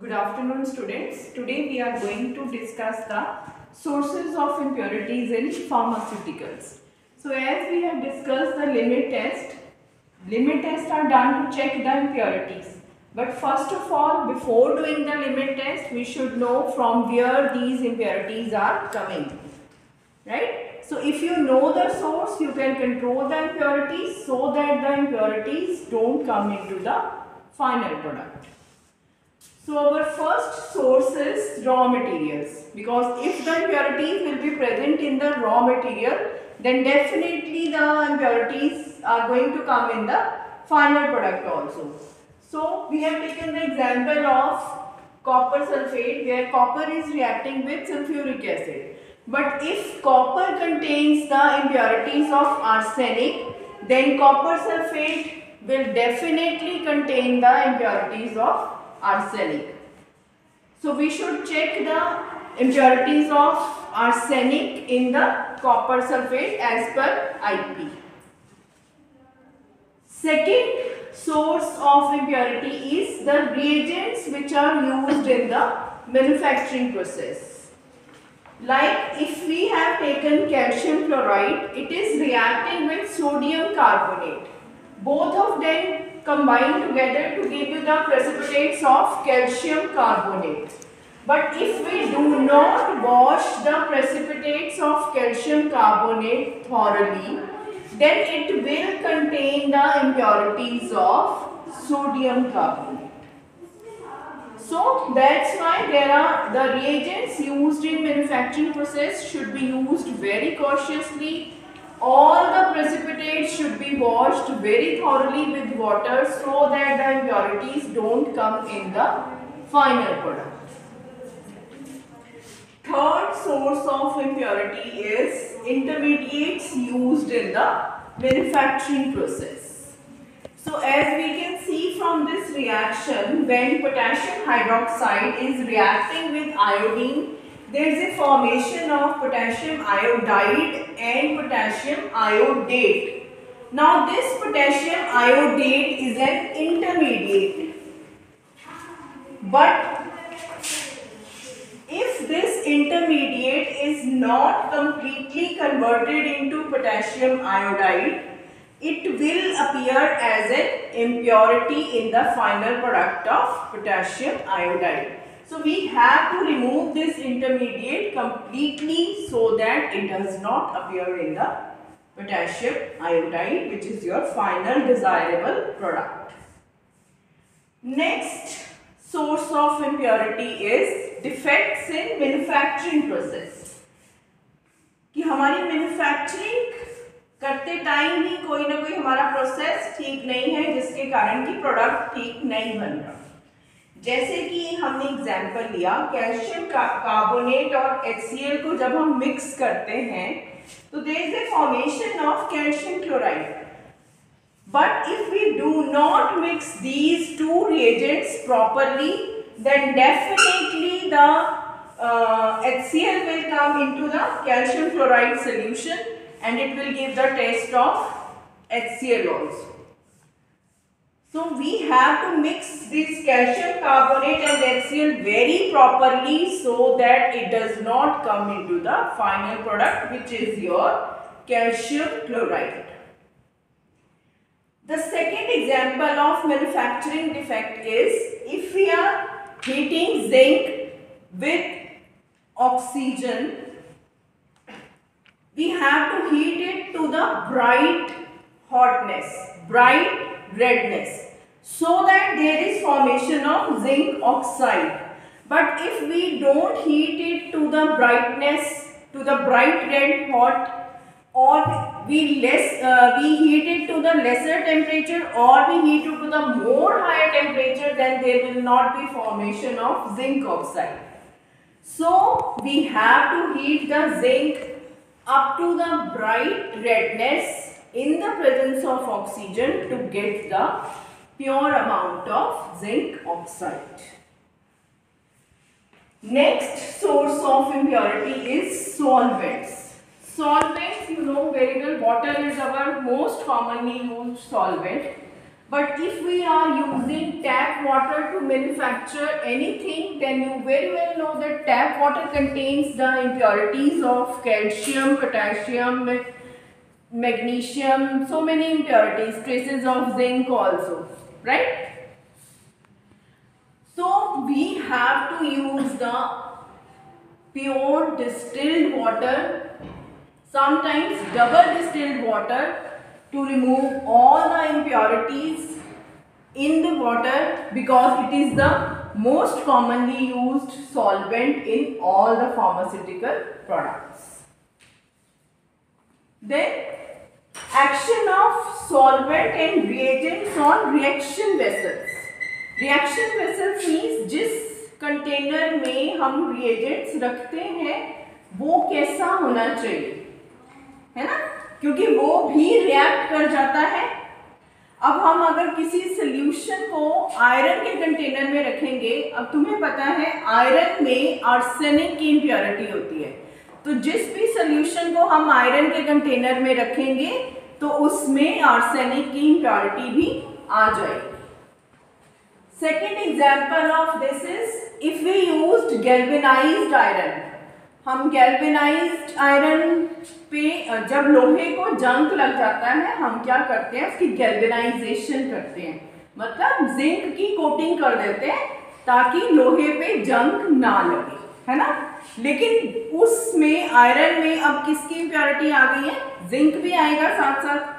Good afternoon, students. Today we are going to discuss the sources of impurities in pharmaceuticals. So as we have discussed the limit tests are done to check the impurities. But first of all, before doing the limit test, we should know from where these impurities are coming. Right? So if you know the source, you can control the impurities so that the impurities don't come into the final product. So our first source is raw materials, because if the impurities will be present in the raw material, then definitely the impurities are going to come in the final product also. So we have taken the example of copper sulfate, where copper is reacting with sulfuric acid. But if copper contains the impurities of arsenic, then copper sulfate will definitely contain the impurities of arsenic. So we should check the impurities of arsenic in the copper sulfate as per IP. Second source of impurity is the reagents which are used in the manufacturing process. Like if we have taken calcium chloride, it is reacting with sodium carbonate. Both of them combine together to give you the precipitates of calcium carbonate. But if we do not wash the precipitates of calcium carbonate thoroughly, then it will contain the impurities of sodium carbonate. So that's why the reagents used in manufacturing process should be used very cautiously. All the precipitates should be washed very thoroughly with water so that the impurities don't come in the final product. Third source of impurity is intermediates used in the manufacturing process. So as we can see from this reaction, when potassium hydroxide is reacting with iodine, there is a formation of potassium iodide and potassium iodate. Now this potassium iodate is an intermediate. But if this intermediate is not completely converted into potassium iodide, it will appear as an impurity in the final product of potassium iodide. So we have to remove this intermediate completely so that it does not appear in the potassium iodide, which is your final desirable product. Next source of impurity is defects in manufacturing process. कि हमारी manufacturing करते time ही कोई ना कोई हमारा process ठीक नहीं है, जिसके कारण की प्रोडक्ट ठीक नहीं बन रहा. जैसे कि हमने एग्जांपल लिया, कैल्शियम कार्बोनेट और HCl को जब हम मिक्स करते हैं तो there is a formation of calcium chloride. But if we do not mix these two reagents properly, then definitely the HCl will come into the calcium chloride solution and it will give the taste of HCl also. So we have to mix this calcium carbonate and HCl very properly so that it does not come into the final product, which is your calcium chloride. The second example of manufacturing defect is if we are heating zinc with oxygen, we have to heat it to the bright hotness, bright redness, so that there is formation of zinc oxide. But if we don't heat it to the brightness, to the bright red hot, or we heat it to the lesser temperature, or we heat it to the more higher temperature, then there will not be formation of zinc oxide. So we have to heat the zinc up to the bright redness in the presence of oxygen to get the pure amount of zinc oxide. Next source of impurity is solvents. Solvents, you know very well, water is our most commonly used solvent. But if we are using tap water to manufacture anything, then you very well know that tap water contains the impurities of calcium, potassium, magnesium, so many impurities, traces of zinc also, right? So we have to use the pure distilled water, sometimes double distilled water, to remove all the impurities in the water, because it is the most commonly used solvent in all the pharmaceutical products. Then action of solvent and reagents on reaction vessels. Reaction vessels means जिस container में हम reagents रखते हैं वो कैसा होना चाहिए, है ना, क्योंकि वो भी रिएक्ट कर जाता है। अब हम अगर किसी सोल्यूशन को आयरन के कंटेनर में रखेंगे, अब तुम्हें पता है आयरन में आर्सेनिक की इम्प्योरिटी होती है, तो जिस भी सोल्यूशन को हम आयरन के कंटेनर में रखेंगे तो उसमें आर्सेनिक की इम्प्योरिटी भी आ जाएगी। Second example of this is if we used galvanised iron. हम गैल्वेनाइज्ड आयरन पे जब लोहे को जंग लग जाता है हम क्या करते हैं, उसकी गैल्वेनाइजेशन करते हैं, मतलब जिंक की कोटिंग कर देते हैं ताकि लोहे पे जंग ना लगे, है ना। लेकिन उसमें आयरन में अब किसकी इम्प्योरिटी आ गई है, जिंक भी आएगा साथ साथ।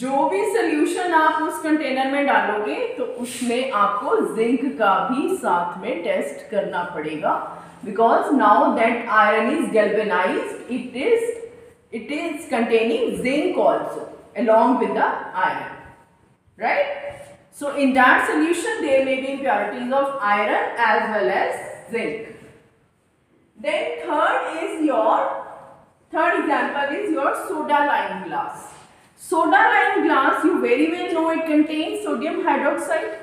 जो भी सोल्यूशन आप उस कंटेनर में डालोगे तो उसमें आपको जिंक का भी साथ में टेस्ट करना पड़ेगा, because now that iron is galvanized, it is containing zinc also along with the iron, right? So in that solution there may be impurities of iron as well as zinc. Then third example is your soda lime glass. Soda lime glass, you very well know it contains sodium hydroxide.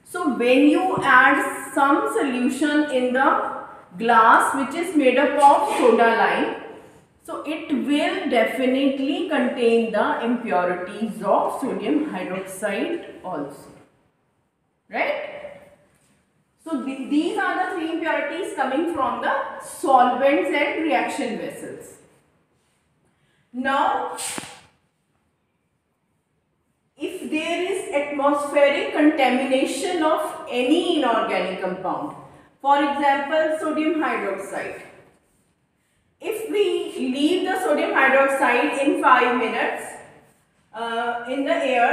So when you add some solution in the glass which is made up of soda lime, so it will definitely contain the impurities of sodium hydroxide also, right? So these are the three impurities coming from the solvents and reaction vessels. Now, if there is atmospheric contamination of any inorganic compound, for example sodium hydroxide, if we leave the sodium hydroxide in 5 minutes in the air,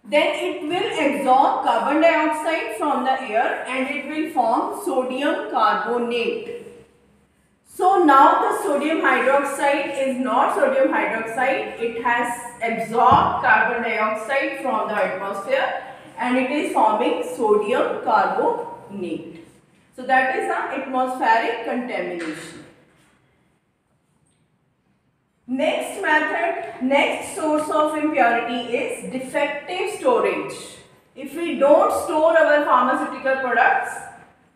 then it will absorb carbon dioxide from the air and it will form sodium carbonate. So now the sodium hydroxide is not sodium hydroxide, it has absorbed carbon dioxide from the atmosphere and it is forming sodium carbonate. So that is the atmospheric contamination. Next method, next source of impurity is defective storage. If we don't store our pharmaceutical products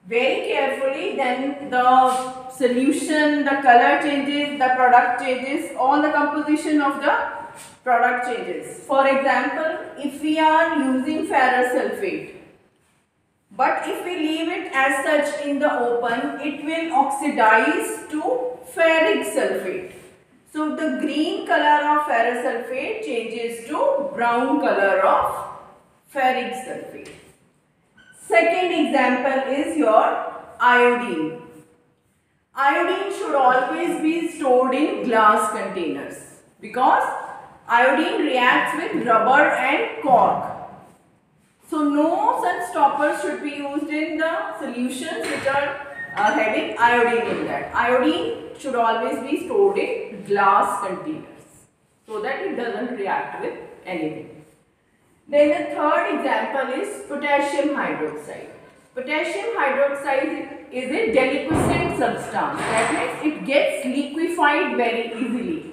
very carefully, then the solution, the color changes, the product changes, all the composition of the product changes. For example, if we are using ferrous sulfate, but if we leave it as such in the open, it will oxidize to ferric sulfate. So the green color of ferrous sulfate changes to brown color of ferric sulfate. Second example is your iodine. Iodine should always be stored in glass containers because iodine reacts with rubber and cork. So no such stoppers should be used in the solutions which are having iodine in that. Iodine should always be stored in glass containers so that it doesn't react with anything. Then the third example is potassium hydroxide. Potassium hydroxide is a deliquescent substance. That means it gets liquefied very easily.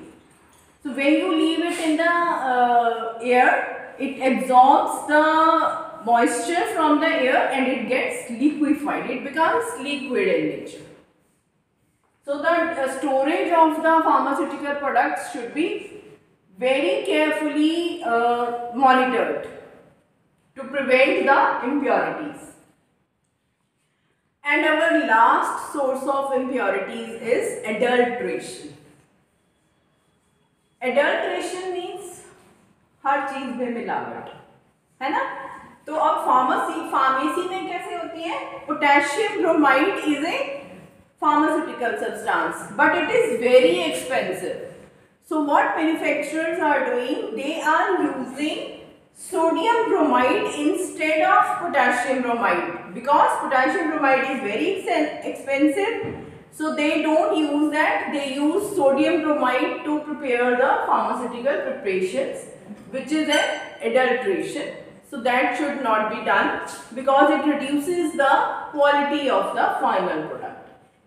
So when you leave it in the air, it absorbs the moisture from the air and it gets liquefied. It becomes liquid in nature. So the storage of the pharmaceutical products should be very carefully monitored. to prevent the impurities. And our last source of impurities is adulteration. Adulteration means हर चीज में मिलावट, है ना? तो अब pharmacy में कैसे होती है? Potassium bromide is a pharmaceutical substance, but it is very expensive. So what manufacturers are doing? They are using sodium bromide instead of potassium bromide, because potassium bromide is very expensive. So they don't use that. They use sodium bromide to prepare the pharmaceutical preparations, which is an adulteration. So that should not be done, because it reduces the quality of the final product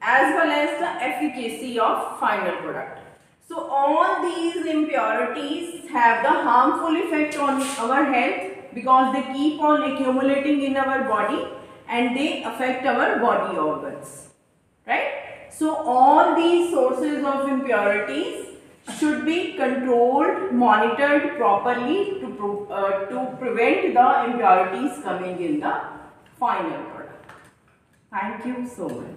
as well as the efficacy of final product. So all these impurities have the harmful effect on our health, because they keep on accumulating in our body and they affect our body organs, right? So all these sources of impurities should be controlled, monitored properly to prevent the impurities coming in the final product. Thank you so much.